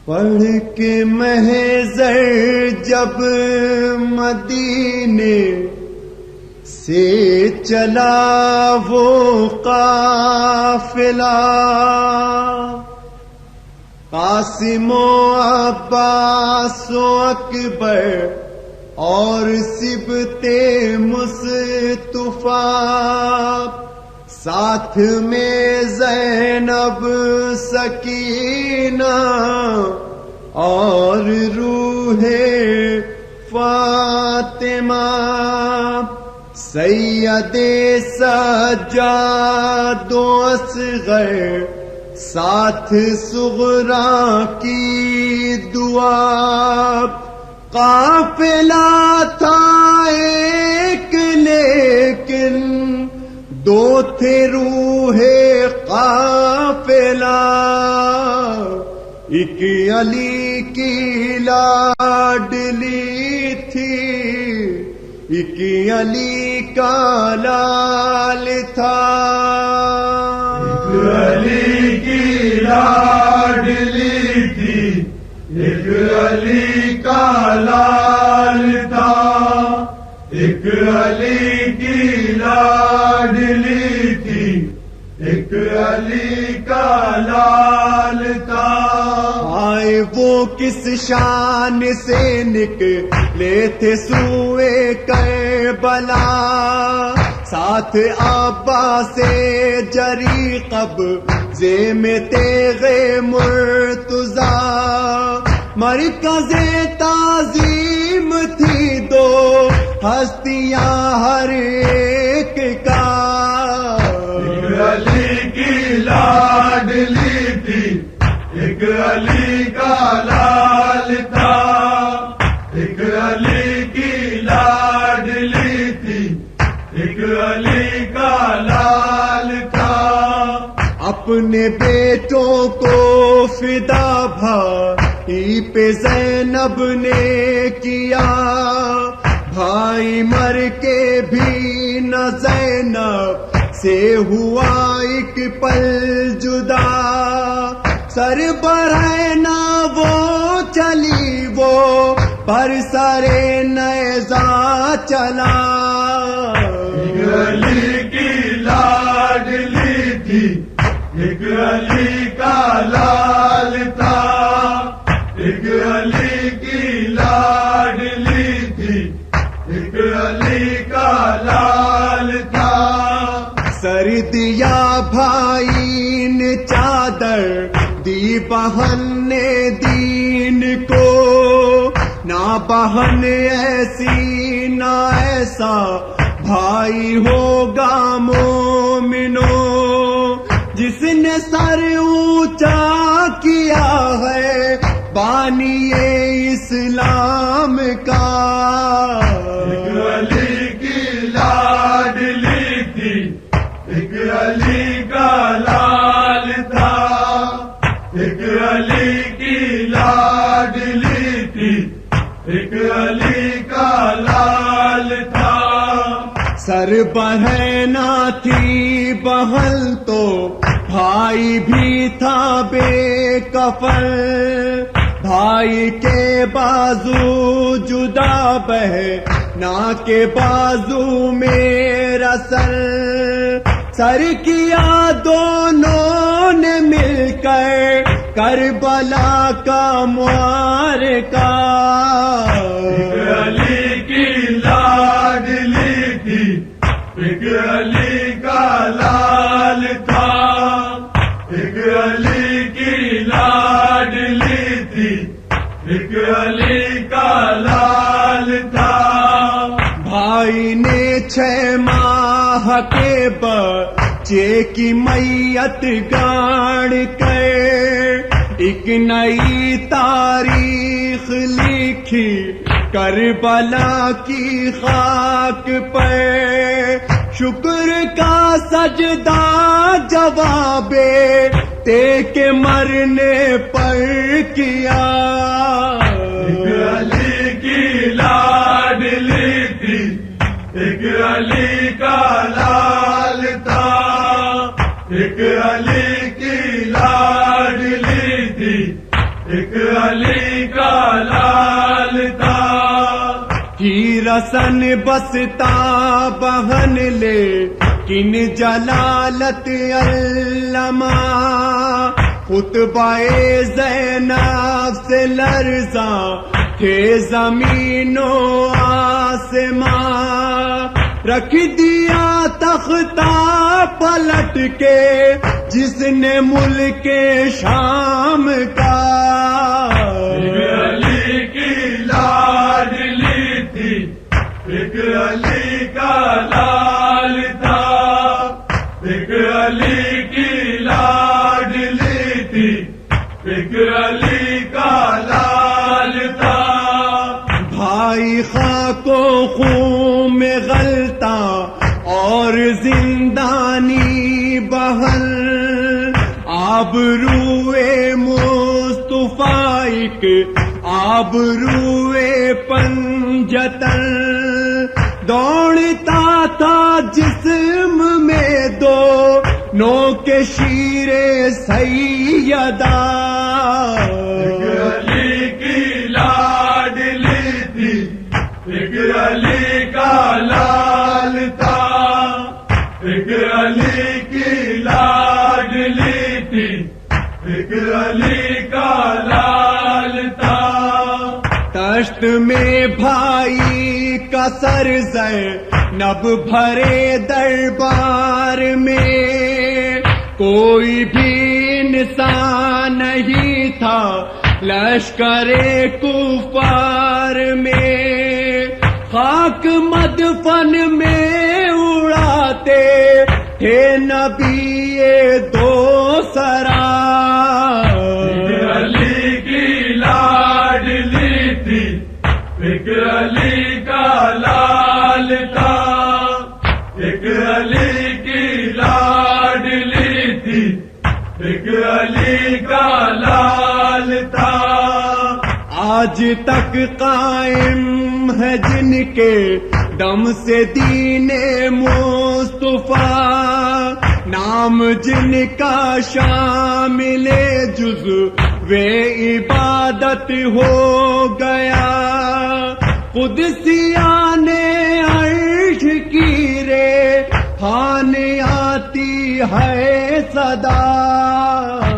پڑھ کے محضر جب مدینے سے چلا وہ قافلہ، قاسم و عباس و اکبر اور صبت مصطفیٰ، ساتھ میں زینب سکینہ اور روح فاطمہ، سید سجاد و اصغر ساتھ صغرا کی دعا، قافلہ تھا ایک لیکن دو تھے روح قافلہ، ایک علی کی لاڈلی تھی، ایک علی کا لال تھا، ایک علی کی لاڈلی تھی، ایک علی کا لال تھا، ایک علی کی لاڈلی تھی، ایک علی کا لال تھا۔ آئے وہ کس شان سے نکلے تھے سوئے کربلا، ساتھ عباس سے جری قبضے میں تیغ مرتضیٰ، مرکز تعظیم تھی دو ہستیاں ہر ایک کا، ایک علی کی لاڈلی تھی، ایک علی کا لال تھا، ایک علی کی لاڈلی تھی، ایک علی کا لال تھا۔ اپنے بیٹوں کو فدا بھائی پہ زینب نے کیا، بھائی مر کے بھی نہ زینب سے ہوا ایک پل جدا، سر برہنہ وہ چلی وہ پر سرے نیزہ چلا، ایک علی کی لاڈلی تھی، ایک علی کا لال تھا، ایک علی کی لاڈلی تھی، ایک علی کا لال تھا۔ سر دیا بھائی نے چادر دی بہن نے دین کو، نہ بہن ایسی نہ ایسا بھائی ہوگا مومنو، جس نے سر اونچا کیا ہے بانی اسلام کا، ایک علی کی لاڈلی تھی، ایک علی کا لال تھا، ایک علی کی لاڈلی تھی، ایک علی کا لال تھا۔ سر بہنا تھی بہن تو بھائی بھی تھا بے کفن، بھائی کے بازو جدا بہنا کے بازو میرا سر، سر کیا دونوں نے مل کر کربلا کا معرکہ، ایک علی کی لاڈلی تھی، ایک علی کا لال تھا، ایک علی کی لاڈلی تھی، ایک علی کا لال تھا۔ بھائی نے 6 ماہ کے بچے کی میت گاڑ کر ایک نئی تاریخ لکھی کربلا کی خاک پر، شکر کا سجدہ جواب کے مرنے پر کیا، ایک علی کی لاڈلی تھی، ایک علی کا لال تھا، ایک علی کی لاڈلی تھی، ایک حسن بستا بہن لے کن جلالت علما خطبہ زینب سے لرزاں تھے زمین و آسماں رکھ دیا تختہ پلٹ کے جس نے ملک شام کا علی کی لاڈلی تھی ایک علی کا لال تھا ایک علی کی لاڈلی تھی ایک علی کا لال تھا بھائی خاک و خون میں غلطا اور زندانی بہن آبروئے مصطفیٰ ایک آبروئے پنجتن دوڑتا تھا جسم میں دو نو کے شیر سیدہ ایک علی کی لاڈلی تھی ایک علی کا لال تھا ایک علی کی لاڈلی تھی ایک علی کا لال تھا دشت میں بھائی کا سر زینب بھرے دربار میں کوئی بھی انسان نہیں تھا لشکر کفار میں خاک مدفن میں اڑاتے تھے نبی دو سرا علی کی لاڈلی تھی ایک علی کا لال تھا ایک علی کی لاڈلی تھی ایک علی کا لال تھا آج تک قائم ہے جن کے دم سے دین مصطفیٰ نام جن کا شامل جزو عبادت ہو گیا قدسیان عرش کی رے خان آتی ہے صدا